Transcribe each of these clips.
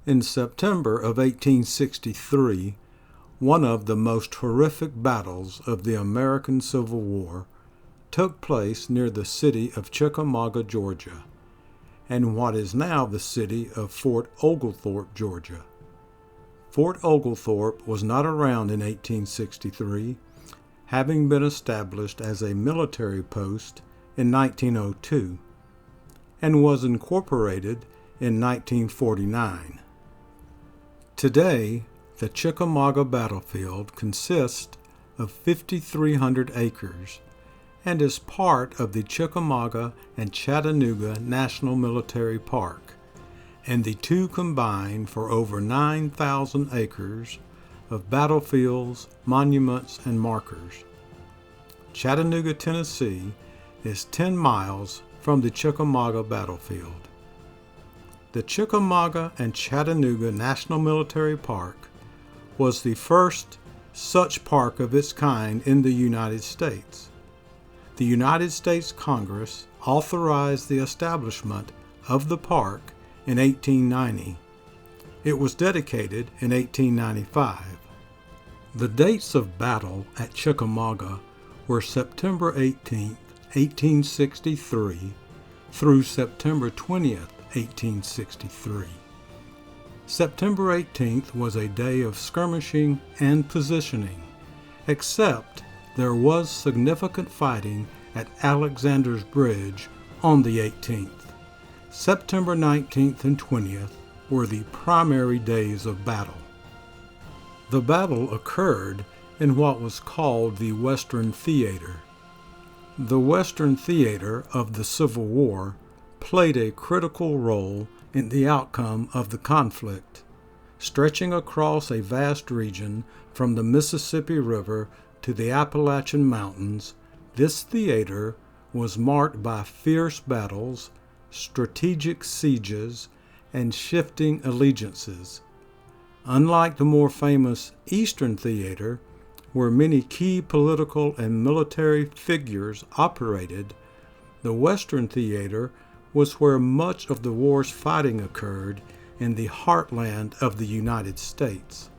In September of 1863, one of the most horrific battles of the American Civil War took place near the city of Chickamauga, Georgia, and what is now the city of Fort Oglethorpe, Georgia. Fort Oglethorpe was not around in 1863, having been established as a military post in 1902, and was incorporated in 1949. Today, the Chickamauga Battlefield consists of 5,300 acres and is part of the Chickamauga and Chattanooga National Military Park, and the two combine for over 9,000 acres of battlefields, monuments, and markers. Chattanooga, Tennessee is 10 miles from the Chickamauga Battlefield. The Chickamauga and Chattanooga National Military Park was the first such park of its kind in the United States. The United States Congress authorized the establishment of the park in 1890. It was dedicated in 1895. The dates of battle at Chickamauga were September 18, 1863 through September 20th, 1863. September 18th was a day of skirmishing and positioning, except there was significant fighting at Alexander's Bridge on the 18th. September 19th and 20th were the primary days of battle. The battle occurred in what was called the Western Theater. The Western Theater of the Civil War played a critical role in the outcome of the conflict, stretching across a vast region from the Mississippi River to the Appalachian Mountains. This theater was marked by fierce battles, strategic sieges, and shifting allegiances. Unlike the more famous Eastern Theater, where many key political and military figures operated, the Western Theater was where much of the war's fighting occurred in the heartland of the United States.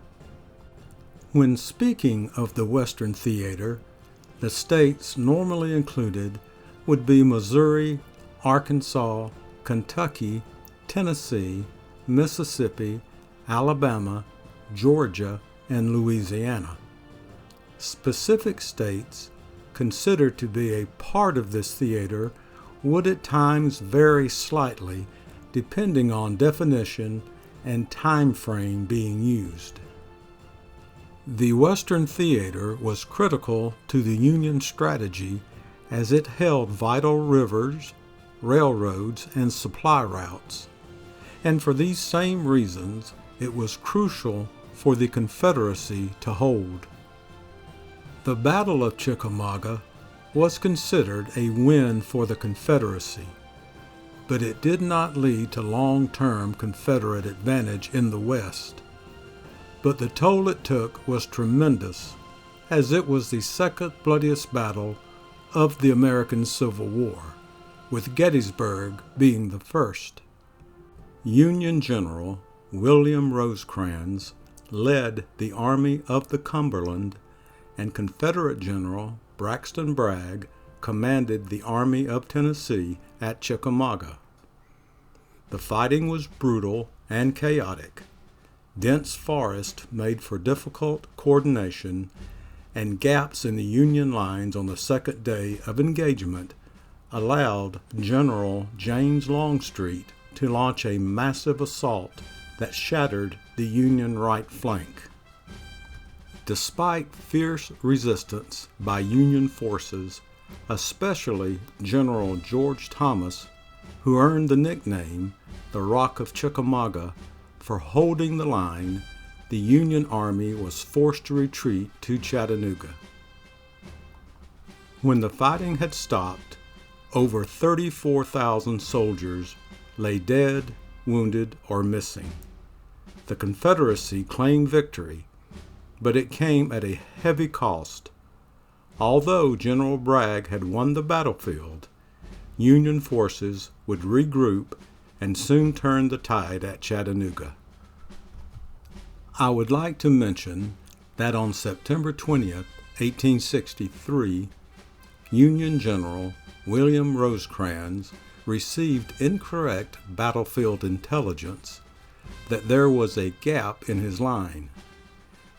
When speaking of the Western Theater, the states normally included would be Missouri, Arkansas, Kentucky, Tennessee, Mississippi, Alabama, Georgia, and Louisiana. Specific states considered to be a part of this theater would at times vary slightly depending on definition and time frame being used. The Western Theater was critical to the Union strategy as it held vital rivers, railroads, and supply routes, and for these same reasons it was crucial for the Confederacy to hold. The Battle of Chickamauga was considered a win for the Confederacy, but it did not lead to long-term Confederate advantage in the West. But the toll it took was tremendous, as it was the second bloodiest battle of the American Civil War, with Gettysburg being the first. Union General William Rosecrans led the Army of the Cumberland, and Confederate General Braxton Bragg commanded the Army of Tennessee at Chickamauga. The fighting was brutal and chaotic. Dense forest made for difficult coordination, and gaps in the Union lines on the second day of engagement allowed General James Longstreet to launch a massive assault that shattered the Union right flank. Despite fierce resistance by Union forces, especially General George Thomas, who earned the nickname the Rock of Chickamauga for holding the line, the Union Army was forced to retreat to Chattanooga. When the fighting had stopped, over 34,000 soldiers lay dead, wounded, or missing. The Confederacy claimed victory, but it came at a heavy cost. Although General Bragg had won the battlefield, Union forces would regroup and soon turn the tide at Chattanooga. I would like to mention that on September 20th, 1863, Union General William Rosecrans received incorrect battlefield intelligence that there was a gap in his line.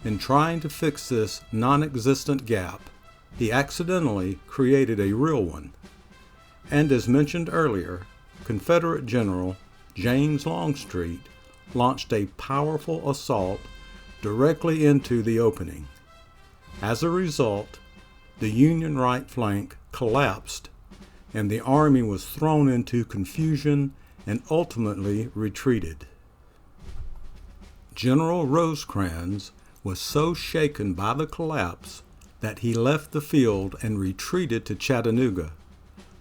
In trying to fix this non-existent gap, he accidentally created a real one. And as mentioned earlier, Confederate General James Longstreet launched a powerful assault directly into the opening. As a result, the Union right flank collapsed, and the army was thrown into confusion and ultimately retreated. General Rosecrans was so shaken by the collapse that he left the field and retreated to Chattanooga,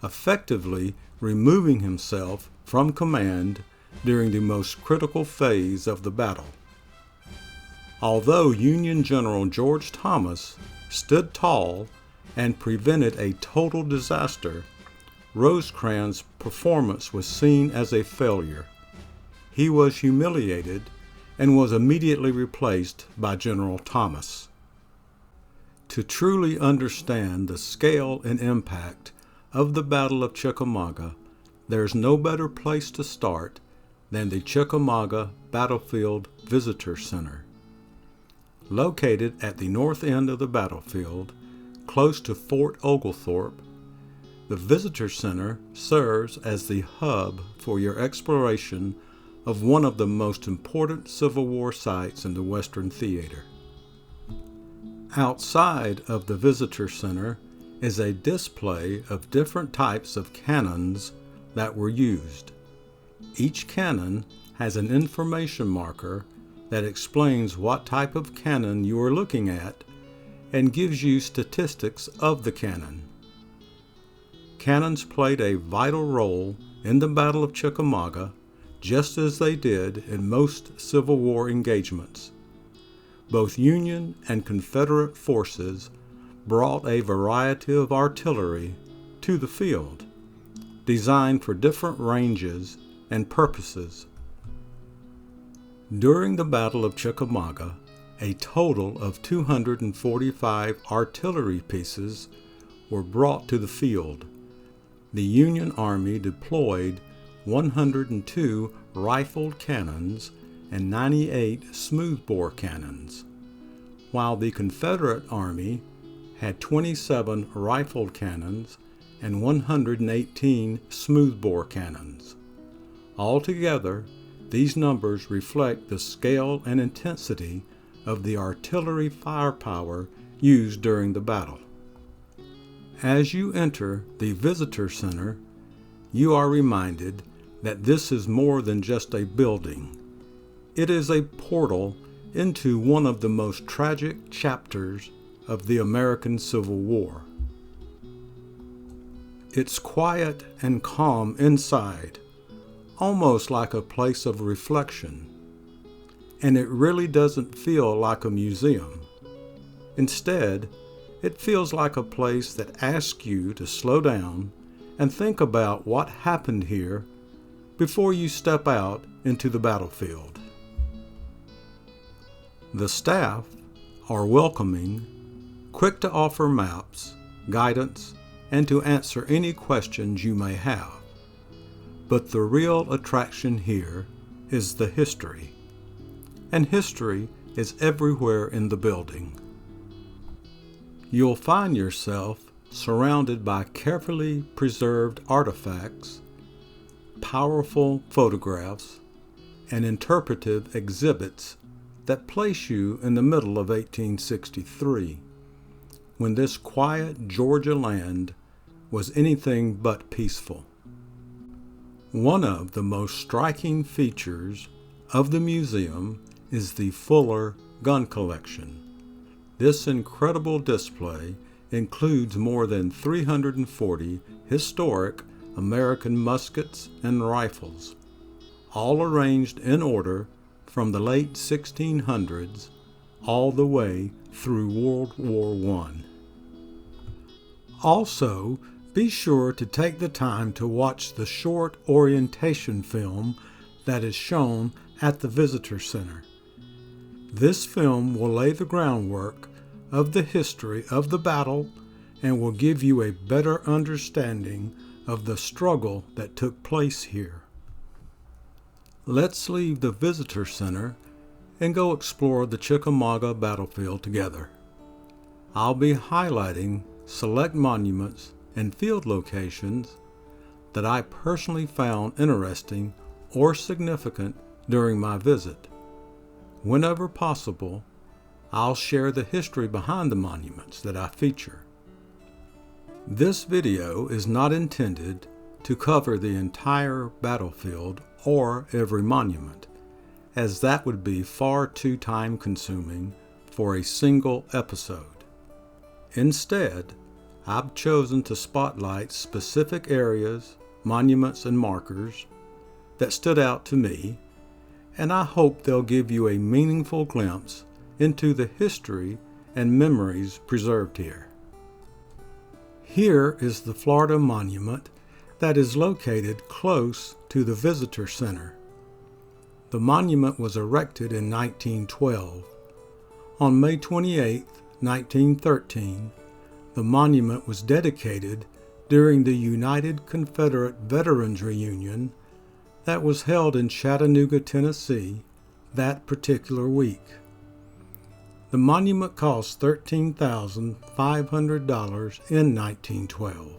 effectively removing himself from command during the most critical phase of the battle. Although Union General George Thomas stood tall and prevented a total disaster, Rosecrans' performance was seen as a failure. He was humiliated and was immediately replaced by General Thomas. To truly understand the scale and impact of the Battle of Chickamauga, there's no better place to start than the Chickamauga Battlefield Visitor Center. Located at the north end of the battlefield, close to Fort Oglethorpe, the Visitor Center serves as the hub for your exploration of one of the most important Civil War sites in the Western Theater. Outside of the Visitor Center is a display of different types of cannons that were used. Each cannon has an information marker that explains what type of cannon you are looking at and gives you statistics of the cannon. Cannons played a vital role in the Battle of Chickamauga, just as they did in most Civil War engagements. Both Union and Confederate forces brought a variety of artillery to the field, designed for different ranges and purposes. During the Battle of Chickamauga, a total of 245 artillery pieces were brought to the field. The Union Army deployed 102 rifled cannons and 98 smoothbore cannons, while the Confederate Army had 27 rifled cannons and 118 smoothbore cannons. Altogether, these numbers reflect the scale and intensity of the artillery firepower used during the battle. As you enter the Visitor Center, you are reminded that this is more than just a building. It is a portal into one of the most tragic chapters of the American Civil War. It's quiet and calm inside, almost like a place of reflection, and it really doesn't feel like a museum. Instead, it feels like a place that asks you to slow down and think about what happened here before you step out into the battlefield. The staff are welcoming, quick to offer maps, guidance, and to answer any questions you may have. But the real attraction here is the history, and history is everywhere in the building. You'll find yourself surrounded by carefully preserved artifacts, powerful photographs, and interpretive exhibits that place you in the middle of 1863, when this quiet Georgia land was anything but peaceful. One of the most striking features of the museum is the Fuller gun collection. This incredible display includes more than 340 historic American muskets and rifles, all arranged in order from the late 1600s all the way through World War I. Also, be sure to take the time to watch the short orientation film that is shown at the Visitor Center. This film will lay the groundwork of the history of the battle and will give you a better understanding of the struggle that took place here. Let's leave the visitor center and go explore the Chickamauga Battlefield together. I'll be highlighting select monuments and field locations that I personally found interesting or significant during my visit. Whenever possible, I'll share the history behind the monuments that I feature. This video is not intended to cover the entire battlefield or every monument, as that would be far too time-consuming for a single episode. Instead, I've chosen to spotlight specific areas, monuments, and markers that stood out to me, and I hope they'll give you a meaningful glimpse into the history and memories preserved here. Here is the Florida Monument that is located close to the Visitor Center. The monument was erected in 1912. On May 28, 1913, the monument was dedicated during the United Confederate Veterans Reunion that was held in Chattanooga, Tennessee, that particular week. The monument cost $13,500 in 1912.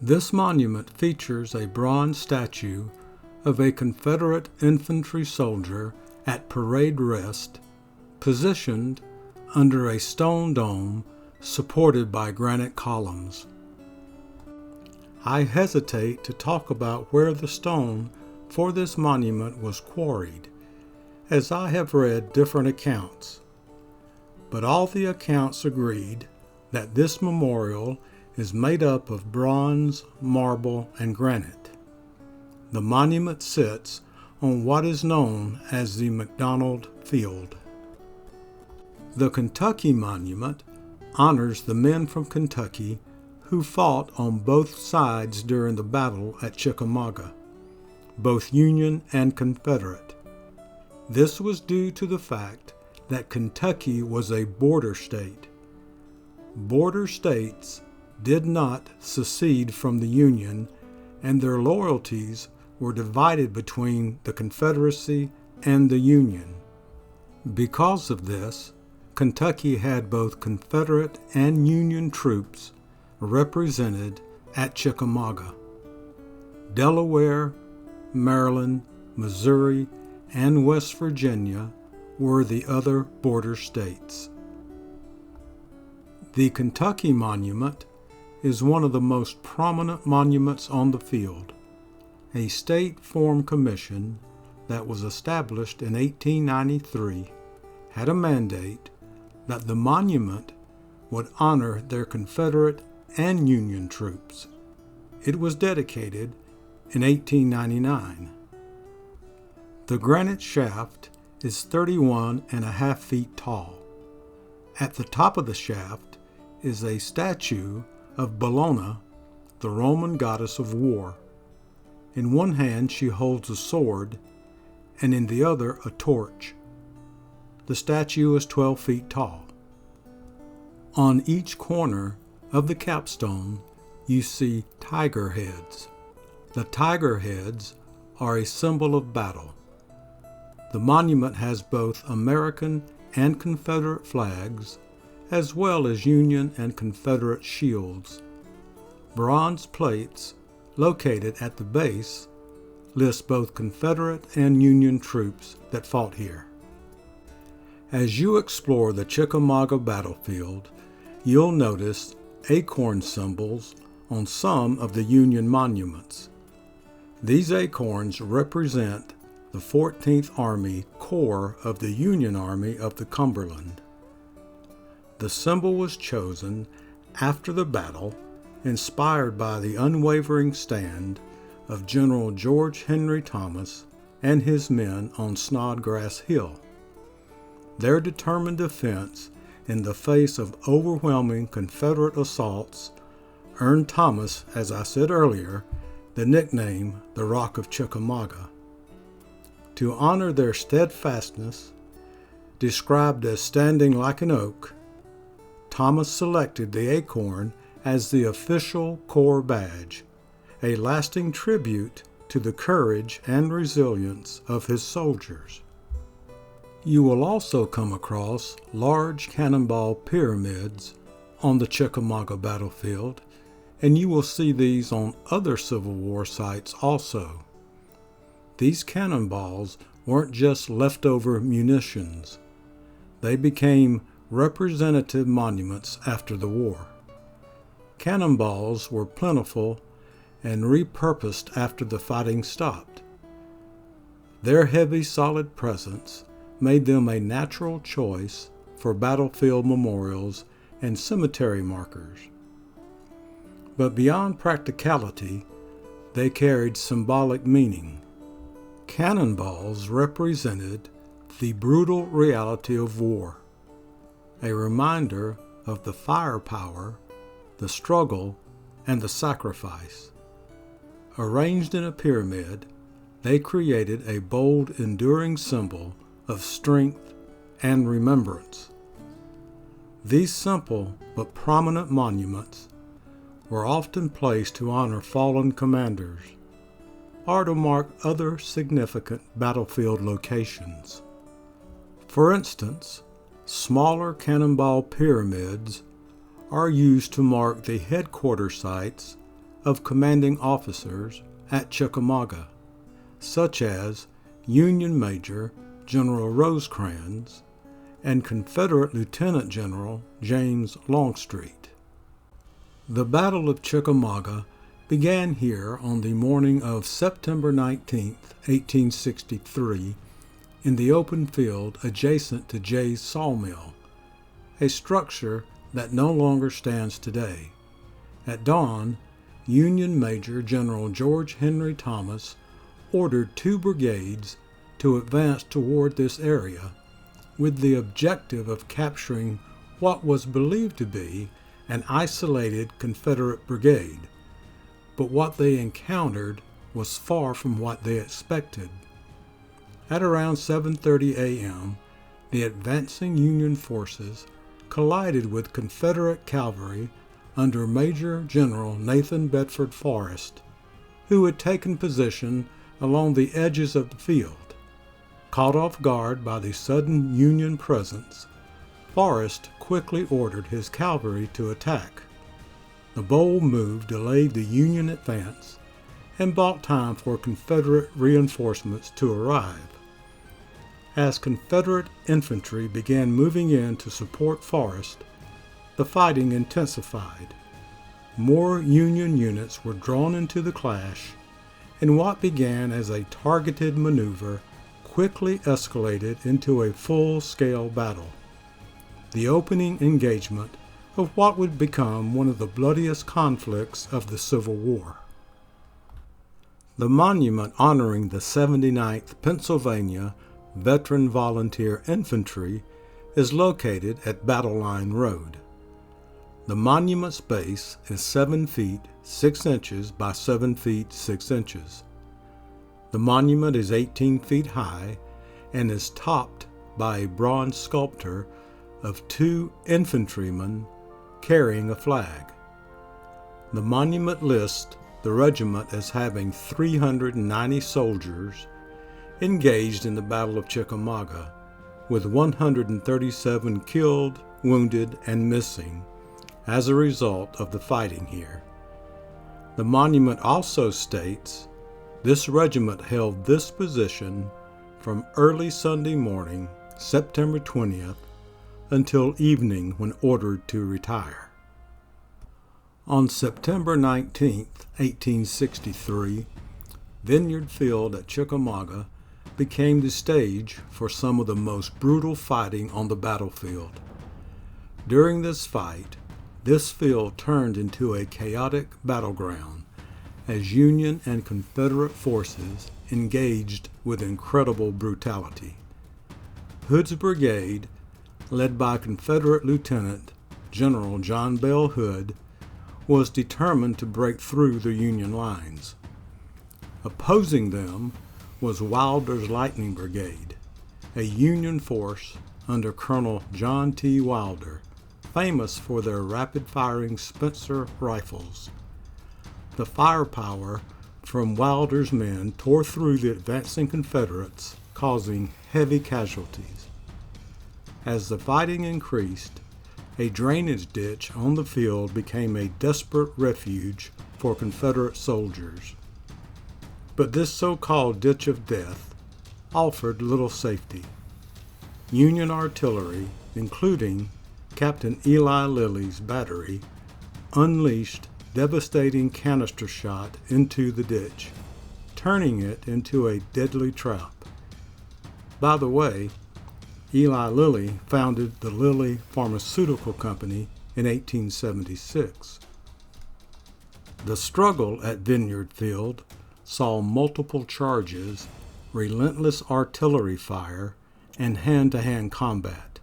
This monument features a bronze statue of a Confederate infantry soldier at parade rest, positioned under a stone dome supported by granite columns. I hesitate to talk about where the stone for this monument was quarried, as I have read different accounts, but all the accounts agreed that this memorial is made up of bronze, marble, and granite. The monument sits on what is known as the McDonald Field. The Kentucky Monument honors the men from Kentucky who fought on both sides during the Battle at Chickamauga, both Union and Confederate. This was due to the fact that Kentucky was a border state. Border states did not secede from the Union, and their loyalties were divided between the Confederacy and the Union. Because of this, Kentucky had both Confederate and Union troops represented at Chickamauga. Delaware, Maryland, Missouri, and West Virginia were the other border states. The Kentucky Monument is one of the most prominent monuments on the field. A state form commission that was established in 1893 had a mandate that the monument would honor their Confederate and Union troops. It was dedicated in 1899. The granite shaft is 31.5 feet tall. At the top of the shaft is a statue of Bellona, the Roman goddess of war. In one hand she holds a sword, and in the other a torch. The statue is 12 feet tall. On each corner of the capstone you see tiger heads. The tiger heads are a symbol of battle. The monument has both American and Confederate flags, as well as Union and Confederate shields. Bronze plates located at the base list both Confederate and Union troops that fought here. As you explore the Chickamauga Battlefield, you'll notice acorn symbols on some of the Union monuments. These acorns represent the 14th Army Corps of the Union Army of the Cumberland. The symbol was chosen after the battle, inspired by the unwavering stand of General George Henry Thomas and his men on Snodgrass Hill. Their determined defense in the face of overwhelming Confederate assaults earned Thomas, as I said earlier, the nickname the Rock of Chickamauga. To honor their steadfastness, Described as standing like an oak, Thomas selected the Acorn as the official corps badge, a lasting tribute to the courage and resilience of his soldiers. You will also come across large Cannonball Pyramids on the Chickamauga Battlefield, and you will see these on other Civil War sites also. These cannonballs weren't just leftover munitions. They became representative monuments after the war. Cannonballs were plentiful and repurposed after the fighting stopped. Their heavy, solid presence made them a natural choice for battlefield memorials and cemetery markers. But beyond practicality, they carried symbolic meaning. Cannonballs represented the brutal reality of war, a reminder of the firepower, the struggle, and the sacrifice. Arranged in a pyramid, they created a bold, enduring symbol of strength and remembrance. These simple but prominent monuments were often placed to honor fallen commanders or to mark other significant battlefield locations. For instance, smaller Cannonball Pyramids are used to mark the headquarters sites of commanding officers at Chickamauga, such as Union Major General Rosecrans and Confederate Lieutenant General James Longstreet. The Battle of Chickamauga began here on the morning of September 19, 1863, in the open field adjacent to Jay's Sawmill, a structure that no longer stands today. At dawn, Union Major General George Henry Thomas ordered 2 brigades to advance toward this area with the objective of capturing what was believed to be an isolated Confederate brigade, but what they encountered was far from what they expected. At around 7:30 a.m., the advancing Union forces collided with Confederate cavalry under Major General Nathan Bedford Forrest, who had taken position along the edges of the field. Caught off guard by the sudden Union presence, Forrest quickly ordered his cavalry to attack. The bold move delayed the Union advance and bought time for Confederate reinforcements to arrive. As Confederate infantry began moving in to support Forrest, the fighting intensified. More Union units were drawn into the clash, and what began as a targeted maneuver quickly escalated into a full-scale battle, the opening engagement of what would become one of the bloodiest conflicts of the Civil War. The monument honoring the 79th Pennsylvania Veteran Volunteer Infantry is located at Battle Line Road. The monument's base is 7 feet 6 inches by 7 feet 6 inches. The monument is 18 feet high and is topped by a bronze sculpture of 2 infantrymen carrying a flag. The monument lists the regiment as having 390 soldiers engaged in the Battle of Chickamauga, with 137 killed, wounded, and missing as a result of the fighting here. The monument also states this regiment held this position from early Sunday morning, September 20th, until evening when ordered to retire. On September 19, 1863, Viniard Field at Chickamauga became the stage for some of the most brutal fighting on the battlefield. During this fight, this field turned into a chaotic battleground as Union and Confederate forces engaged with incredible brutality. Hood's brigade, led by Confederate Lieutenant General John Bell Hood, was determined to break through the Union lines. Opposing them was Wilder's Lightning Brigade, a Union force under Colonel John T. Wilder, famous for their rapid-firing Spencer rifles. The firepower from Wilder's men tore through the advancing Confederates, causing heavy casualties. As the fighting increased, a drainage ditch on the field became a desperate refuge for Confederate soldiers. But this so-called ditch of death offered little safety. Union artillery, including Captain Eli Lilly's battery, unleashed devastating canister shot into the ditch, turning it into a deadly trap. By the way, Eli Lilly founded the Lilly Pharmaceutical Company in 1876. The struggle at Viniard Field saw multiple charges, relentless artillery fire, and hand-to-hand combat.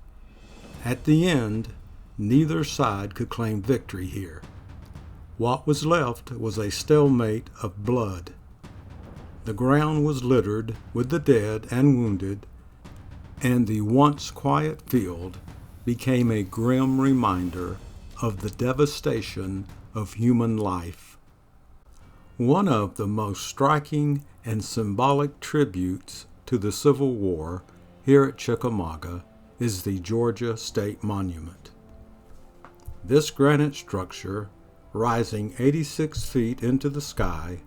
At the end, neither side could claim victory here. What was left was a stalemate of blood. The ground was littered with the dead and wounded, and the once quiet field became a grim reminder of the devastation of human life. One of the most striking and symbolic tributes to the Civil War here at Chickamauga is the Georgia State Monument. This granite structure, rising 86 feet into the sky,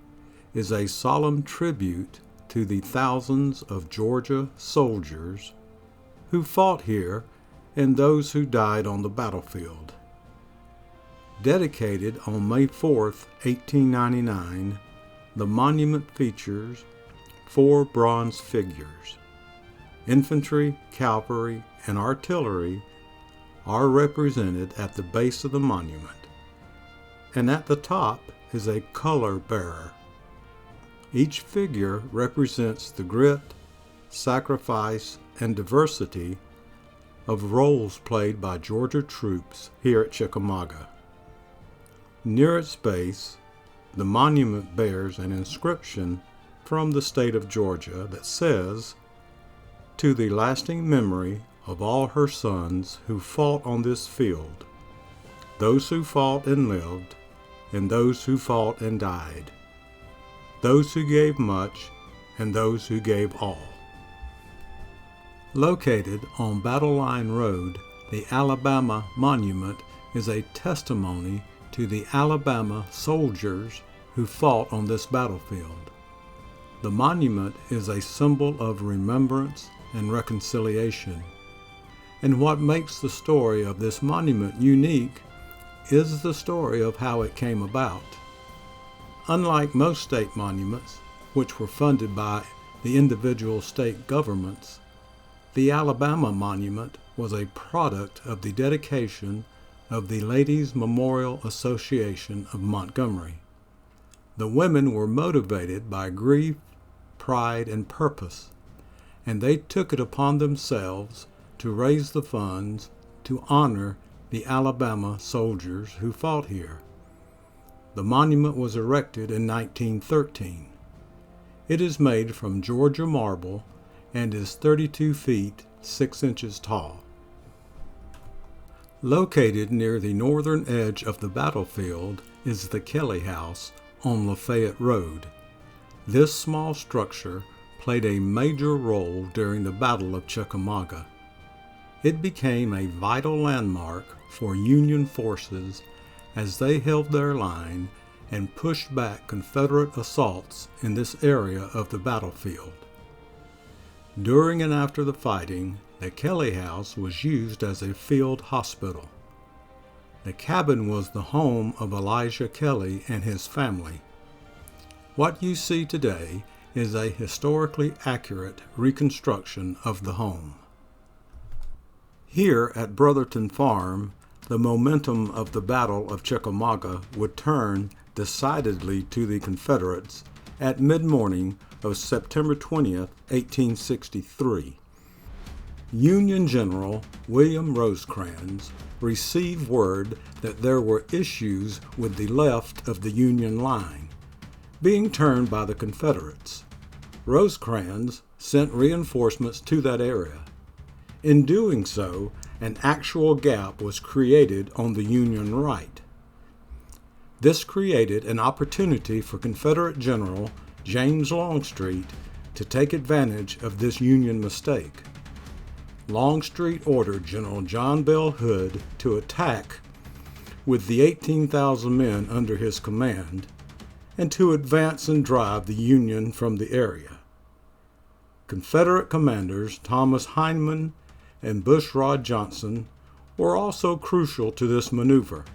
is a solemn tribute to the thousands of Georgia soldiers who fought here and those who died on the battlefield. Dedicated on May 4, 1899, the monument features 4 bronze figures. Infantry, cavalry, and artillery are represented at the base of the monument, and at the top is a color bearer. Each figure represents the grit, sacrifice, and diversity of roles played by Georgia troops here at Chickamauga. Near its base, the monument bears an inscription from the state of Georgia that says, "To the lasting memory of all her sons who fought on this field, those who fought and lived, and those who fought and died, those who gave much, and those who gave all." Located on Battle Line Road, the Alabama Monument is a testimony to the Alabama soldiers who fought on this battlefield. The monument is a symbol of remembrance and reconciliation. And what makes the story of this monument unique is the story of how it came about. Unlike most state monuments, which were funded by the individual state governments, the Alabama Monument was a product of the dedication of the Ladies' Memorial Association of Montgomery. The women were motivated by grief, pride, and purpose, and they took it upon themselves to raise the funds to honor the Alabama soldiers who fought here. The monument was erected in 1913. It is made from Georgia marble and is 32 feet 6 inches tall. Located near the northern edge of the battlefield is the Kelly House on Lafayette Road. This small structure played a major role during the Battle of Chickamauga. It became a vital landmark for Union forces as they held their line and pushed back Confederate assaults in this area of the battlefield. During and after the fighting, the Kelly House was used as a field hospital. The cabin was the home of Elijah Kelly and his family. What you see today is a historically accurate reconstruction of the home. Here at Brotherton Farm, the momentum of the Battle of Chickamauga would turn decidedly to the Confederates at mid-morning of September 20th, 1863. Union General William Rosecrans received word that there were issues with the left of the Union line, being turned by the Confederates. Rosecrans sent reinforcements to that area. In doing so, an actual gap was created on the Union right. This created an opportunity for Confederate General James Longstreet to take advantage of this Union mistake. Longstreet ordered General John Bell Hood to attack with the 18,000 men under his command and to advance and drive the Union from the area. Confederate commanders Thomas Heineman and Bushrod Johnson were also crucial to this maneuver.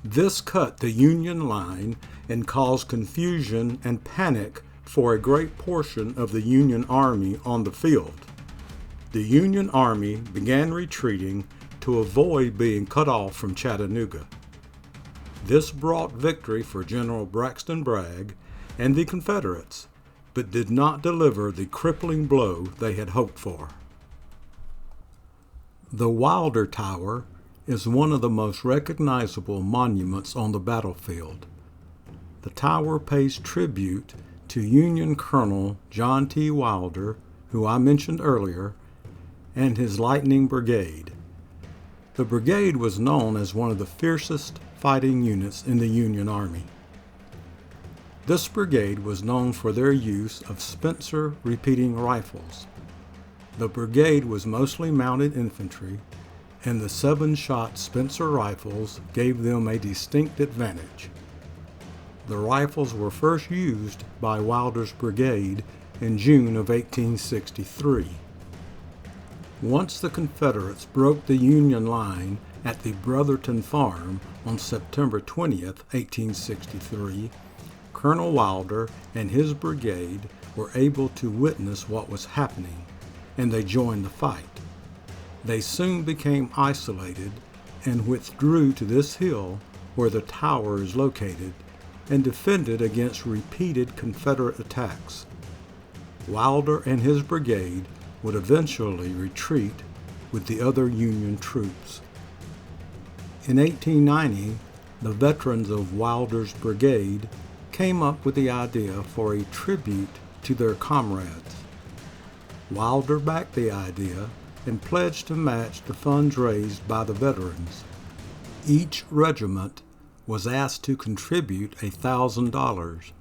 This cut the Union line and caused confusion and panic for a great portion of the Union Army on the field. The Union Army began retreating to avoid being cut off from Chattanooga. This brought victory for General Braxton Bragg and the Confederates, but did not deliver the crippling blow they had hoped for. The Wilder Tower is one of the most recognizable monuments on the battlefield. The tower pays tribute to Union Colonel John T. Wilder, who I mentioned earlier, and his Lightning Brigade. The brigade was known as one of the fiercest fighting units in the Union Army. This brigade was known for their use of Spencer repeating rifles. The brigade was mostly mounted infantry, and the 7-shot Spencer rifles gave them a distinct advantage. The rifles were first used by Wilder's brigade in June of 1863. Once the Confederates broke the Union line at the Brotherton Farm on September 20th, 1863, Colonel Wilder and his brigade were able to witness what was happening, and they joined the fight. They soon became isolated and withdrew to this hill where the tower is located and defended against repeated Confederate attacks. Wilder and his brigade would eventually retreat with the other Union troops. In 1890, the veterans of Wilder's brigade came up with the idea for a tribute to their comrades. Wilder backed the idea and pledged to match the funds raised by the veterans. Each regiment was asked to contribute $1,000,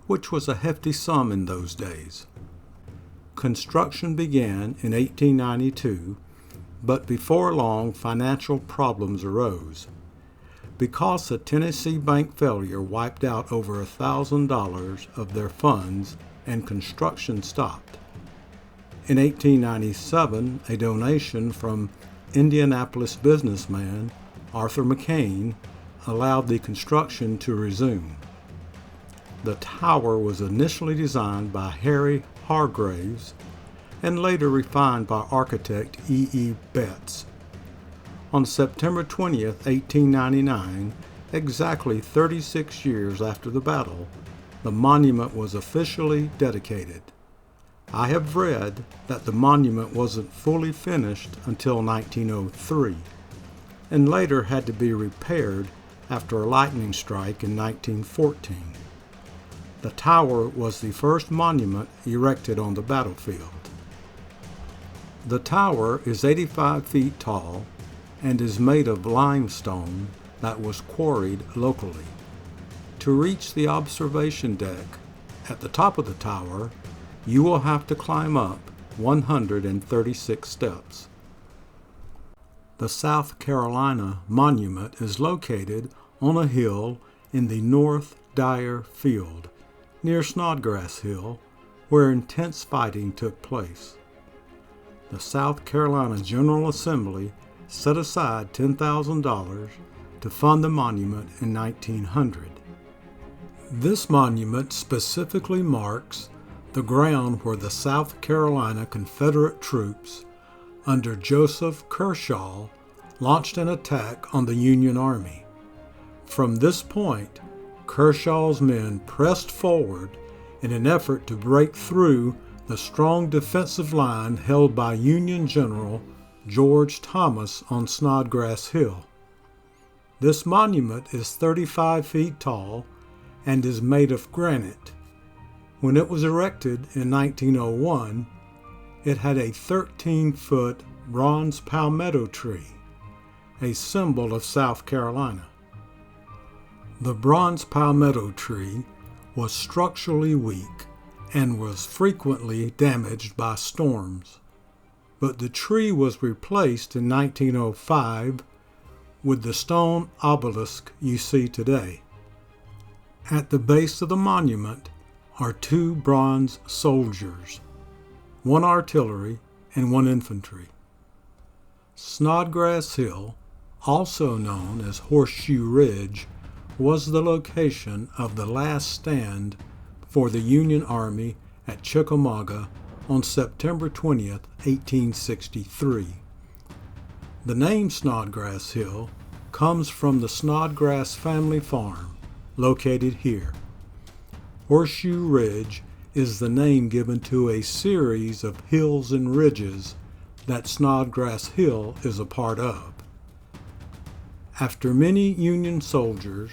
which was a hefty sum in those days. Construction began in 1892, but before long financial problems arose. Because the Tennessee Bank failure wiped out over $1,000 of their funds and construction stopped. In 1897, a donation from Indianapolis businessman Arthur McCain allowed the construction to resume. The tower was initially designed by Harry Hargraves and later refined by architect E. Betts. On September 20th, 1899, exactly 36 years after the battle, the monument was officially dedicated. I have read that the monument wasn't fully finished until 1903, and later had to be repaired after a lightning strike in 1914. The tower was the first monument erected on the battlefield. The tower is 85 feet tall and is made of limestone that was quarried locally. To reach the observation deck at the top of the tower, you will have to climb up 136 steps. The South Carolina Monument is located on a hill in the North Dyer Field, near Snodgrass Hill, where intense fighting took place. The South Carolina General Assembly set aside $10,000 to fund the monument in 1900. This monument specifically marks the ground where the South Carolina Confederate troops under Joseph Kershaw launched an attack on the Union Army. From this point, Kershaw's men pressed forward in an effort to break through the strong defensive line held by Union General George Thomas on Snodgrass Hill. This monument is 35 feet tall and is made of granite. When it was erected in 1901, it had a 13-foot bronze palmetto tree, a symbol of South Carolina. The bronze palmetto tree was structurally weak and was frequently damaged by storms, but the tree was replaced in 1905 with the stone obelisk you see today. At the base of the monument are 2 bronze soldiers, 1 artillery and 1 infantry. Snodgrass Hill, also known as Horseshoe Ridge, was the location of the last stand for the Union Army at Chickamauga on September 20th, 1863. The name Snodgrass Hill comes from the Snodgrass family farm located here. Horseshoe Ridge is the name given to a series of hills and ridges that Snodgrass Hill is a part of. After many Union soldiers,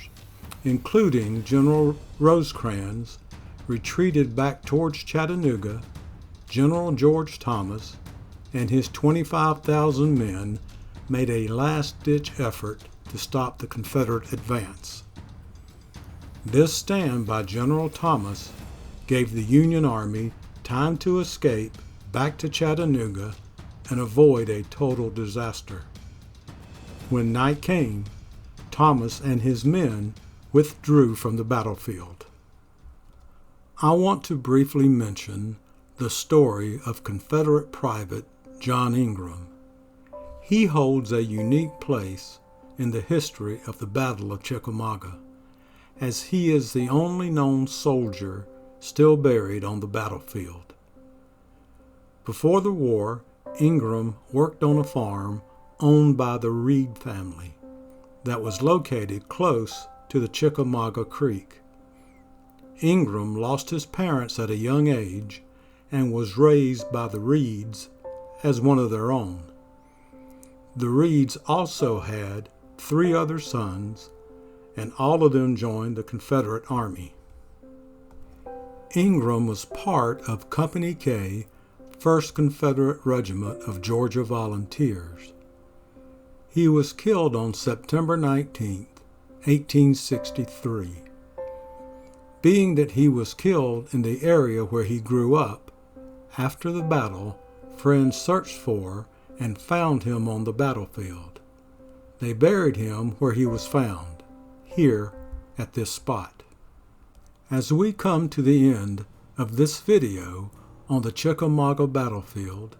including General Rosecrans, retreated back towards Chattanooga, General George Thomas and his 25,000 men made a last-ditch effort to stop the Confederate advance. This stand by General Thomas gave the Union Army time to escape back to Chattanooga and avoid a total disaster. When night came, Thomas and his men withdrew from the battlefield. I want to briefly mention the story of Confederate Private John Ingraham. He holds a unique place in the history of the Battle of Chickamauga, as he is the only known soldier still buried on the battlefield. Before the war, Ingraham worked on a farm owned by the Reed family that was located close to the Chickamauga Creek. Ingraham lost his parents at a young age and was raised by the Reeds as one of their own. The Reeds also had 3 other sons, and all of them joined the Confederate Army. Ingraham was part of Company K, 1st Confederate Regiment of Georgia Volunteers. He was killed on September 19, 1863. Being that he was killed in the area where he grew up, after the battle, friends searched for and found him on the battlefield. They buried him where he was found, here at this spot. As we come to the end of this video on the Chickamauga Battlefield,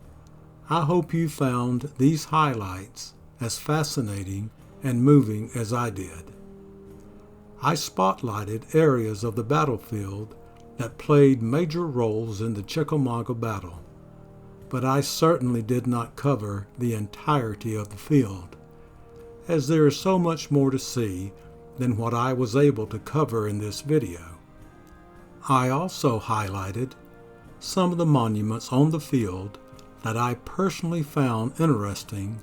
I hope you found these highlights as fascinating and moving as I did. I spotlighted areas of the battlefield that played major roles in the Chickamauga battle, but I certainly did not cover the entirety of the field, as there is so much more to see than what I was able to cover in this video. I also highlighted some of the monuments on the field that I personally found interesting,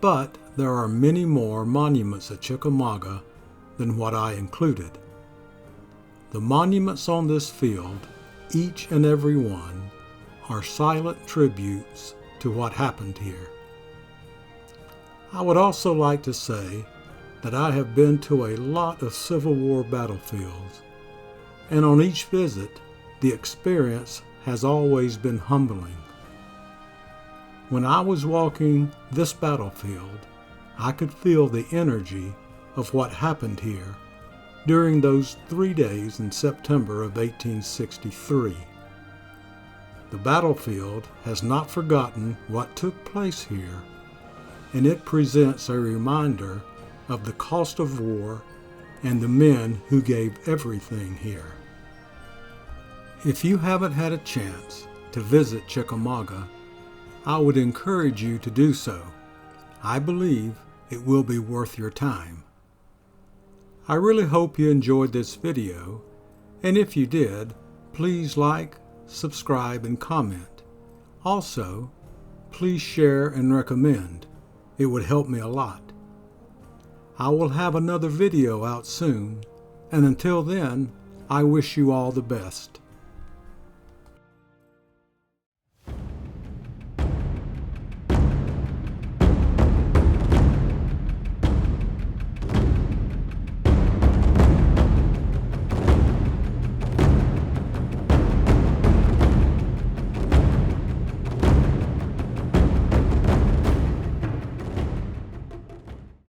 but there are many more monuments at Chickamauga than what I included. The monuments on this field, each and every one, are silent tributes to what happened here. I would also like to say that I have been to a lot of Civil War battlefields, and on each visit, the experience has always been humbling. When I was walking this battlefield, I could feel the energy of what happened here during those 3 days in September of 1863. The battlefield has not forgotten what took place here, and it presents a reminder of the cost of war and the men who gave everything here. If you haven't had a chance to visit Chickamauga, I would encourage you to do so. I believe it will be worth your time. I really hope you enjoyed this video, and if you did, please like, subscribe, and comment. Also, please share and recommend. It would help me a lot. I will have another video out soon, and until then, I wish you all the best.